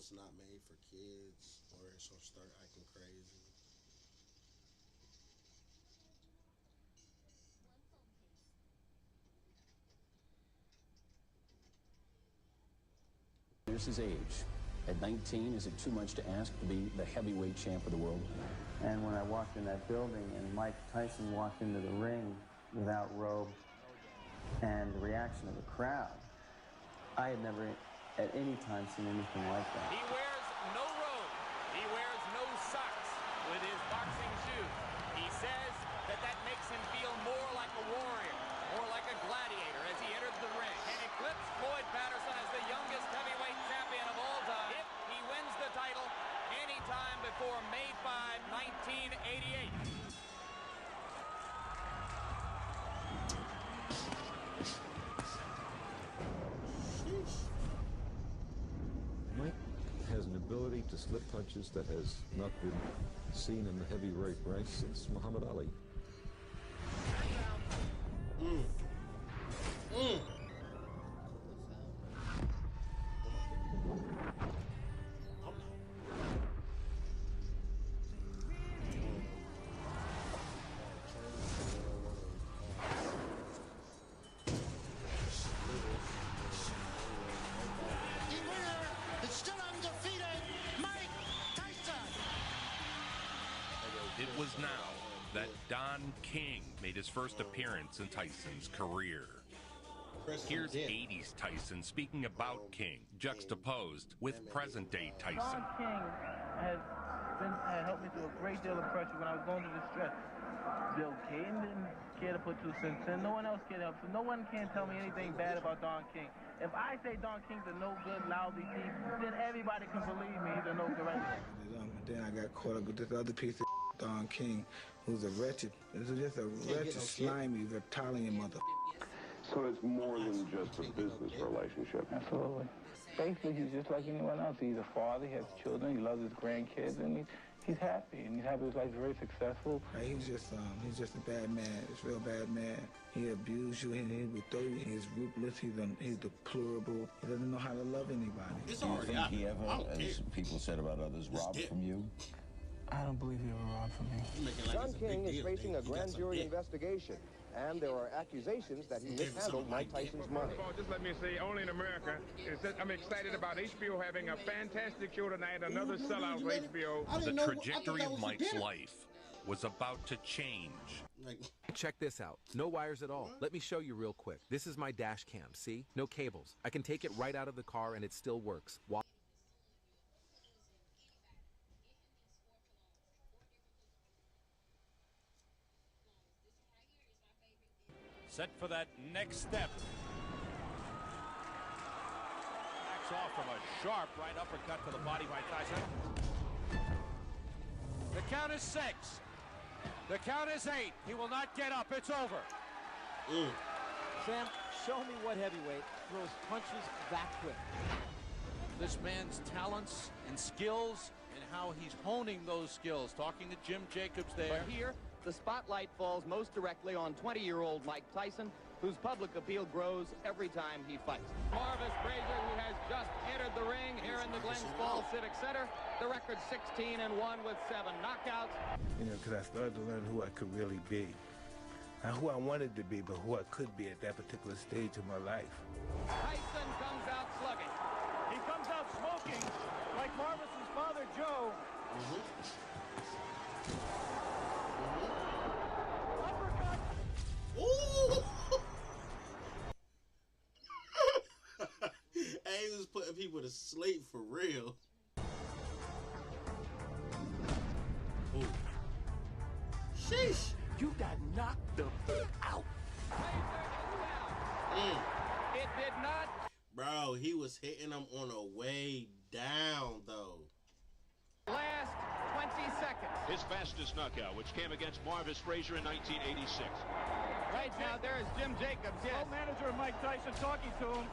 it's not made for kids or it's gonna start acting crazy. Here's his age. At 19, is it too much to ask to be the heavyweight champ of the world? And when I walked in that building and Mike Tyson walked into the ring without robes and the reaction of the crowd, I had never at any time seen anything like that. He wears no robe. He wears no socks with his boxing shoes. He says that makes him feel more like a warrior, more like a gladiator as he entered the ring. And eclipse Floyd Patterson as the youngest heavyweight champion of all time if he wins the title anytime before May 5, 1988. Mike has an ability to slip punches that has not been seen in the heavyweight ranks since Muhammad Ali. It was now that Don King made his first appearance in Tyson's career. Here's 80s Tyson speaking about King, juxtaposed with present-day Tyson. Don King had helped me through a great deal of pressure when I was going through the stretch. Bill Cayton didn't care to put 2 cents in. No one else cared to help. So no one can tell me anything bad about Don King. If I say Don King's a no-good, lousy thief, then everybody can believe me he's a no-good right. Then I got caught up with this other piece of Don King, who's a wretched, just a wretched, slimy, reptilian mother. So it's more than just a business relationship. Absolutely. Basically, he's just like anyone else. He's a father, he has children, he loves his grandkids, and he's happy, and he's happy his life's very successful. He's just a bad man. He's a real bad man. He abused you, and he would throw you. He's ruthless. He's deplorable. He doesn't know how to love anybody. It's Do you already think out. he ever, as people said about others, robbed from you? I don't believe he ever robbed from me. Don King is facing a grand jury investigation, and there are accusations that he mishandled Mike Tyson's money. Just let me say, only in America, I'm excited about HBO having a fantastic show tonight, another sellout for HBO. The trajectory of Mike's life was about to change. Check this out. No wires at all. Let me show you real quick. This is my dash cam, see? No cables. I can take it right out of the car and it still works. Set for that next step. Backs off from a sharp right uppercut to the body by Tyson. The count is 6. The count is 8. He will not get up. It's over. Sam, show me what heavyweight throws punches that quick. This man's talents and skills and how he's honing those skills. Talking to Jim Jacobs there. But here, the spotlight falls most directly on 20-year-old Mike Tyson, whose public appeal grows every time he fights. Marvis Frazier, who has just entered the ring here in the Glens Falls Civic Center. The record 16-1 with 7 knockouts. You know, because I started to learn who I could really be. Not who I wanted to be, but who I could be at that particular stage of my life. Tyson comes out slugging. He comes out smoking like Marvis's father, Joe. Uppercut. Ooh! Hey, he was putting people to sleep for real. Ooh. Sheesh. You got knocked the fuck out. It did not. Bro, he was hitting him on a way down, though. Last 20 seconds. His fastest knockout, which came against Marvis Frazier in 1986. Right now, there is Jim Jacobs. Yes. Manager of Mike Tyson talking to him.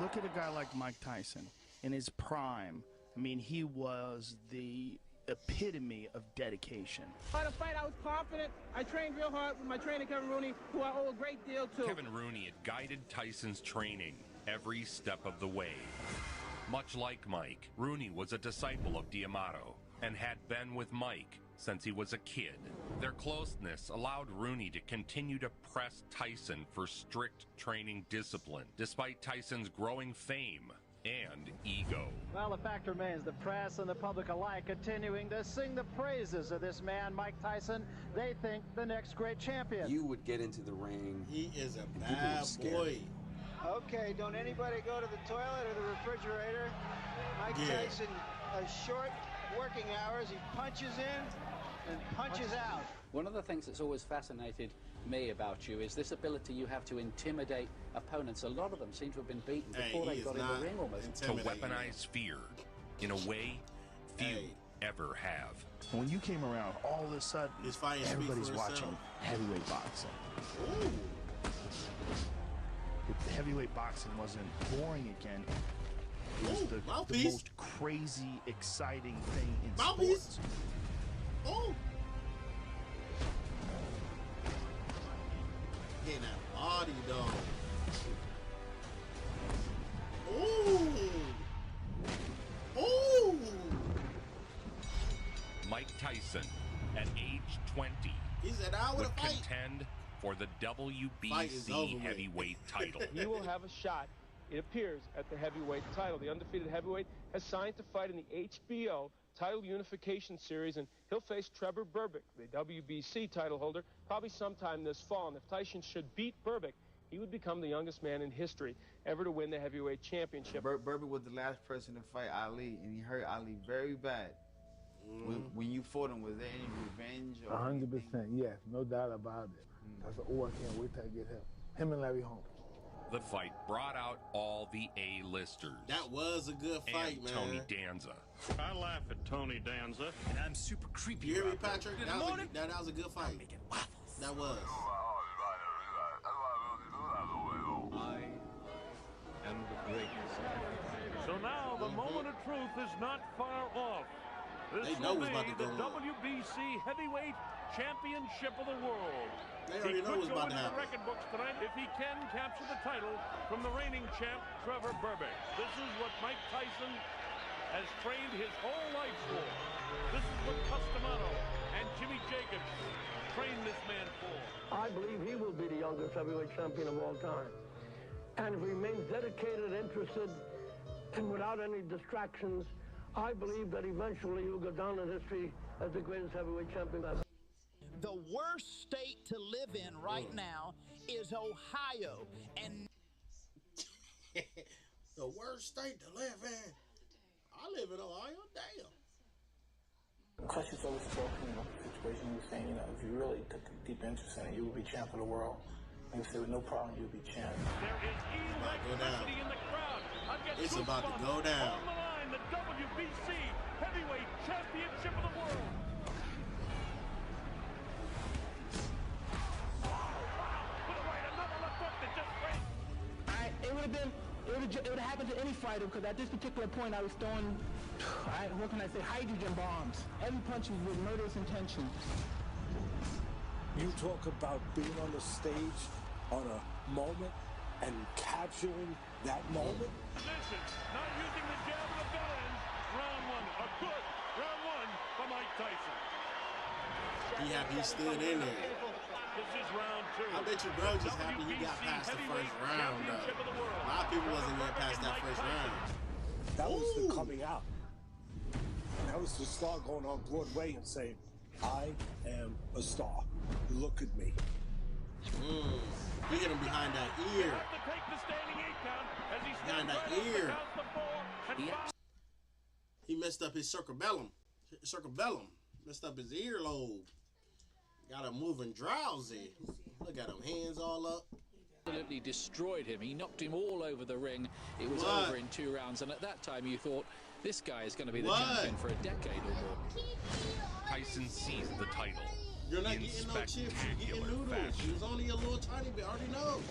Look at a guy like Mike Tyson in his prime. I mean, he was the epitome of dedication. By the fight, I was confident. I trained real hard with my trainer, Kevin Rooney, who I owe a great deal to. Kevin Rooney had guided Tyson's training. every step of the way. Much like Mike, Rooney was a disciple of D'Amato and had been with Mike since he was a kid. Their closeness allowed Rooney to continue to press Tyson for strict training discipline, despite Tyson's growing fame and ego. Well, the fact remains the press and the public alike continuing to sing the praises of this man, Mike Tyson. They think the next great champion. You would get into the ring. He is a bad boy. Okay, don't anybody go to the toilet or the refrigerator. Mike Tyson has short working hours. He punches in and punches out. One of the things that's always fascinated me about you is this ability you have to intimidate opponents. A lot of them seem to have been beaten before they got in the ring almost. To weaponize fear in a way few ever have. When you came around, all of a sudden, everybody's watching heavyweight boxing. Ooh. The heavyweight boxing wasn't boring again. It was the most crazy, exciting thing in sports. Oh! Getting that body, though. Ooh! Ooh! Mike Tyson, at age 20, would contend for the WBC heavyweight title. He will have a shot, it appears, at the heavyweight title. The undefeated heavyweight has signed to fight in the HBO title unification series, and he'll face Trevor Berbick, the WBC title holder, probably sometime this fall. And if Tyson should beat Berbick, he would become the youngest man in history ever to win the heavyweight championship. Berbick was the last person to fight Ali, and he hurt Ali very bad. When you fought him, was there any revenge? 100%, yes, no doubt about it. That's I can't wait till I get him. Him and Larry Holmes. The fight brought out all the A-listers. That was a good fight, man. Tony Danza. I laugh at Tony Danza. And I'm super creepy. You hear me, Patrick? That was a good fight. I'm making waffles. That was. I am the greatest. So now the moment of truth is not far off. This know will what's be about to the go on. WBC Heavyweight Championship of the world. They already know what's about to happen. He could go into the record books tonight if he can capture the title from the reigning champ, Trevor Berbick. This is what Mike Tyson has trained his whole life for. This is what Cus D'Amato and Jimmy Jacobs trained this man for. I believe he will be the youngest heavyweight champion of all time. And if he remains dedicated, interested, and without any distractions, I believe that eventually he'll go down in history as the greatest heavyweight champion ever. The worst state to live in right now is Ohio. And the worst state to live in? I live in Ohio, damn. Cus is always talking about the situation. He was saying, if you really took a deep interest in it, you would be champ of the world. And he said, with no problem, you would be champ. There is electricity in the crowd. It's about to go down. On the line, the WBC Heavyweight Championship of the world. It would have happened to any fighter, because at this particular point I was throwing, what can I say, hydrogen bombs. Every punch was with murderous intention. You talk about being on the stage on a moment and capturing that moment. Position, not using the jab and the bell ends. Round one, a good round one for Mike Tyson. He stood in there. This is round two. I bet you bro just happy he got past the first round, though. A lot of people wasn't getting past that first round. That was the coming out. That was the star going on Broadway and saying, I am a star. Look at me. He hit him behind that ear. Behind that ear. He messed up his cerebellum. Messed up his earlobe. Got him moving drowsy. Look at him, hands all up. Absolutely destroyed him. He knocked him all over the ring. It was over in 2 rounds, and at that time you thought, this guy is going to be the champion for a decade or more. Tyson seized the title. You're not in getting no chips, you're getting spectacular noodles. fashion. He was only a little tiny bit. Already know.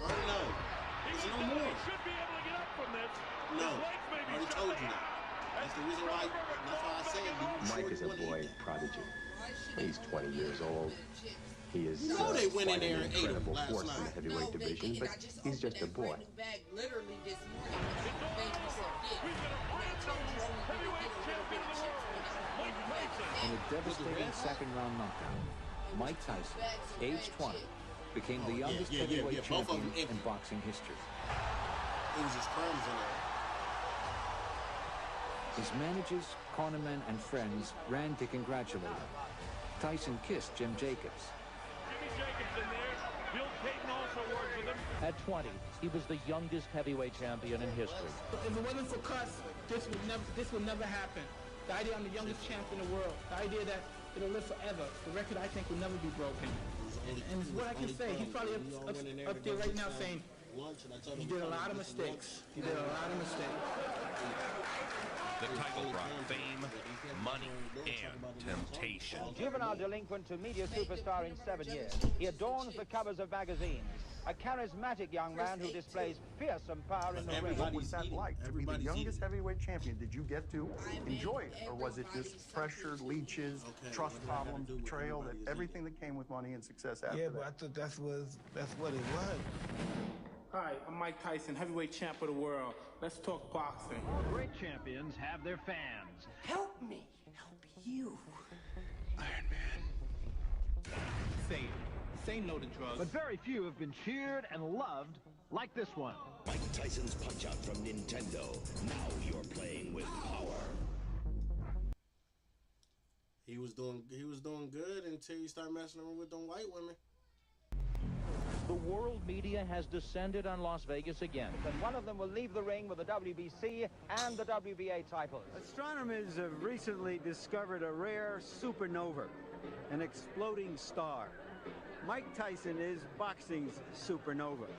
There's no more. He should be able to get up from this. No. I already told you that. That's the reason why. That's why I said Mike is a boy prodigy. He's 20 years old. He is You know they went in there an and ate him incredible last force in night. the heavyweight division, but he's just a boy. Bag literally this morning. Baby said, In a devastating second-round knockdown, Mike Tyson, age 20, became the youngest heavyweight champion in boxing history. It was just crumbs in there. His managers, cornermen, and friends ran to congratulate him. Tyson kissed Jim Jacobs. Jimmy Jacobs in there. Bill Payton also worked with him. At 20, he was the youngest heavyweight champion in history. If it wasn't for cuss, this would never happen. The idea I'm the youngest champion in the world, the idea that it'll live forever, the record I think will never be broken. And what I can say, he's probably up there right now saying, you did a lot of mistakes. You did a lot of mistakes. The title brought fame, money, and temptation. Juvenile delinquent to media superstar in 7 years. He adorns the covers of magazines. A charismatic young man who displays fearsome power in the ring. What was that like to be the youngest heavyweight champion? Did you get to enjoy it, or was it just pressure, leeches, trust problems, betrayal, that everything that came with money and success after Yeah, that? but I thought that's what it was. Hi, I'm Mike Tyson, heavyweight champ of the world. Let's talk boxing. Great champions have their fans. Help me. Help you. Say no to drugs. But very few have been cheered and loved like this one. Mike Tyson's Punch-Out from Nintendo. Now you're playing with power. He was doing good until you start messing around with them white women. The world media has descended on Las Vegas again. And one of them will leave the ring with the WBC and the WBA titles. Astronomers have recently discovered a rare supernova, an exploding star. Mike Tyson is boxing's supernova,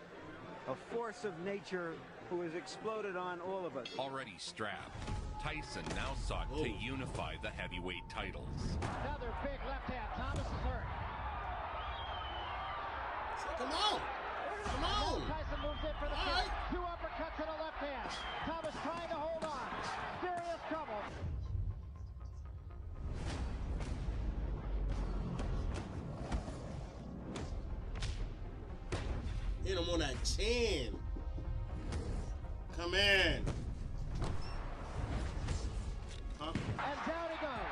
a force of nature who has exploded on all of us. Already strapped, Tyson now sought to unify the heavyweight titles. Another big left hand. Thomas is hurt. Come on! Come on! Tyson moves in for the kick. 2 uppercuts and a left hand. Thomas trying to hold on. Serious trouble. Hit him on that chin. Come in. Huh? And down he goes.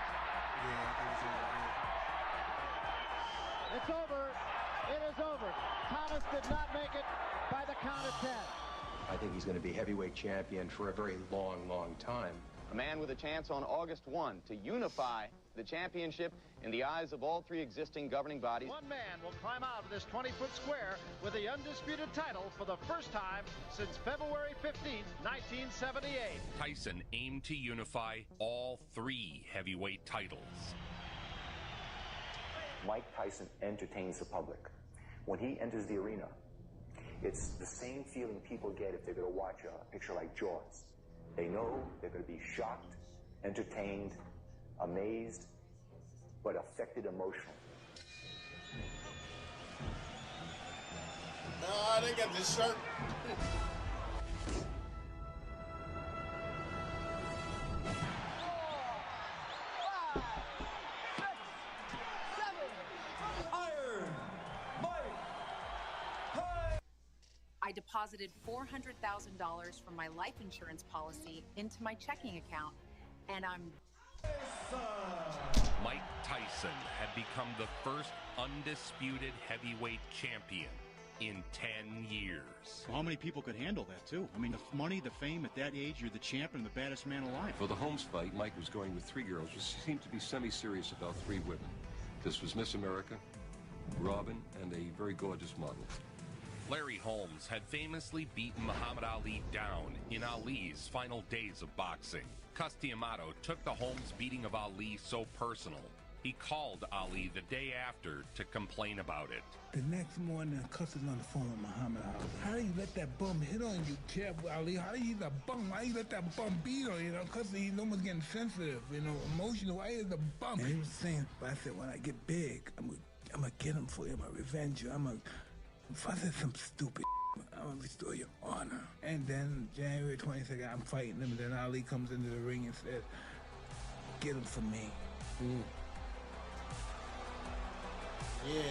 It's over. It is over. Thomas did not make it by the count of 10. I think he's going to be heavyweight champion for a very long, long time. A man with a chance on August 1 to unify the championship in the eyes of all 3 existing governing bodies. One man will climb out of this 20-foot square with the undisputed title for the first time since February 15th, 1978. Tyson aimed to unify all 3 heavyweight titles. Mike Tyson entertains the public. When he enters the arena, it's the same feeling people get if they're going to watch a picture like Jaws. They know they're going to be shocked, entertained, amazed, but affected emotionally. Oh, they got this shirt. I deposited $400,000 from my life insurance policy into my checking account, and I'm... Mike Tyson had become the first undisputed heavyweight champion in 10 years. Well, how many people could handle that, too? I mean, the money, the fame, at that age, you're the champion, the baddest man alive. For the Holmes fight, Mike was going with 3 girls, which seemed to be semi-serious about 3 women. This was Miss America, Robin, and a very gorgeous model. Larry Holmes had famously beaten Muhammad Ali down in Ali's final days of boxing. Cus D'Amato took the Holmes beating of Ali so personal, he called Ali the day after to complain about it. The next morning, Cus is on the phone with Muhammad Ali. How do you let that bum hit on you, Kev Ali? How do you the bum? Why you let that bum beat on you? Cus, he's almost getting sensitive, emotional. Why is the bum? And he was saying, but I said, when I get big, I'm gonna get him for you. I'm gonna revenge you. If I said some stupid I'm gonna restore your honor. And then January 22nd, I'm fighting him, and then Ali comes into the ring and says, get him for me. Yeah.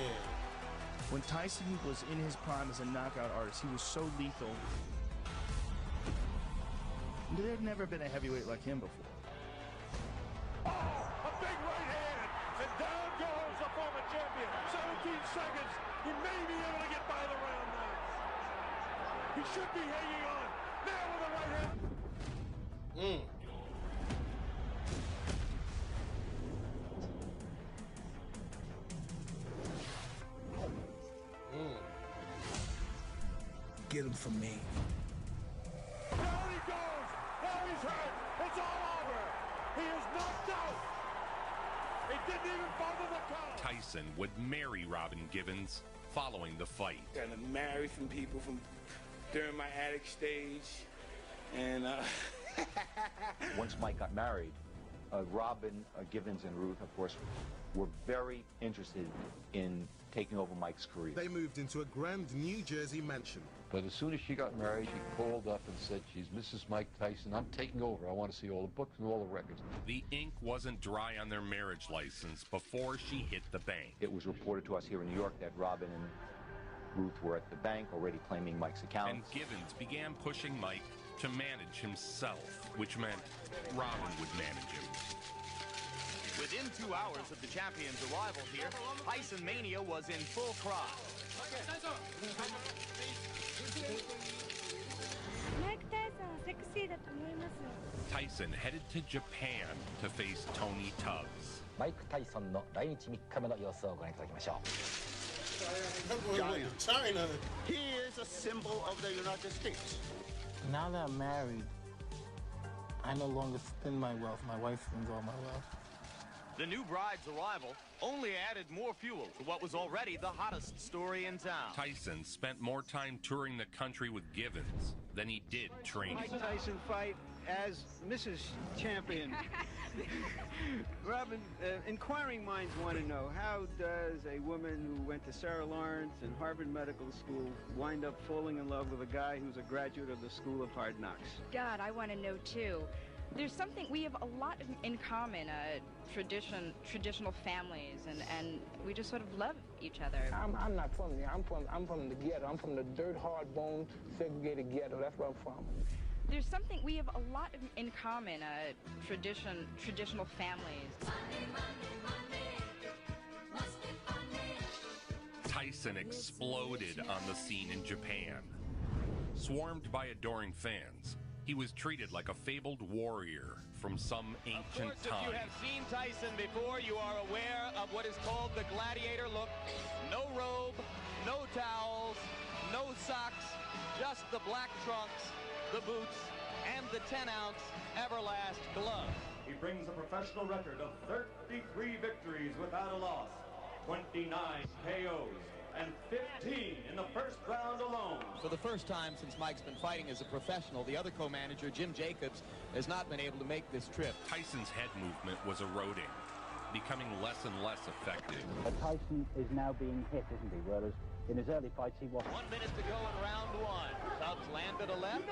When Tyson was in his prime as a knockout artist, he was so lethal. There had never been a heavyweight like him before. Oh, a big right hand, and down goes the former champion. 17 seconds. He may be able to get by the round now. He should be hanging on. Now with the right hand. Get him for me. Down he goes. Now he's hurt. It's all over. He is knocked out. He didn't even bother the count. Tyson would marry Robin Givens following the fight. Got married from people from during my addict stage, and Once Mike got married, Robin, Givens, and Ruth, of course, were very interested in taking over Mike's career. They moved into a grand New Jersey mansion. But as soon as she got married, she called up and said, she's Mrs. Mike Tyson. I'm taking over. I want to see all the books and all the records. The ink wasn't dry on their marriage license before she hit the bank. It was reported to us here in New York that Robin and Ruth were at the bank already claiming Mike's account. And Givens began pushing Mike to manage himself, which meant Robin would manage him. Within 2 hours of the champion's arrival here, Tyson Mania was in full cry. Tyson headed to Japan to face Tony Tubbs. マイク・タイソンの来日3日目の様子をご覧いただきましょう。 China. He is a symbol of the United States. Now that I'm married, I no longer spend my wealth. My wife spends all my wealth. The new bride's arrival only added more fuel to what was already the hottest story in town. Tyson spent more time touring the country with Givens than he did training. Mike Tyson fight as Mrs. Champion. Robin, inquiring minds want to know, how does a woman who went to Sarah Lawrence and Harvard Medical School wind up falling in love with a guy who's a graduate of the School of Hard Knocks? God, I want to know too. There's something, we have a lot in common, traditional families, and we just sort of love each other. I'm not from there. I'm from the ghetto. I'm from the dirt, hard bone, segregated ghetto. That's where I'm from. There's something, we have a lot in common, traditional families. Tyson exploded on the scene in Japan. Swarmed by adoring fans, he was treated like a fabled warrior from some ancient time. If you have seen Tyson before, you are aware of what is called the gladiator look. No robe, no towels, no socks, just the black trunks, the boots, and the 10-ounce Everlast glove. He brings a professional record of 33 victories without a loss, 29 KOs, and 15 in the first round alone. For the first time since Mike's been fighting as a professional, the other co-manager, Jim Jacobs, has not been able to make this trip. Tyson's head movement was eroding, becoming less and less effective. Tyson is now being hit, isn't he? Whereas in his early fights he wasn't. 1 minute to go in round one. Tubbs landed a left.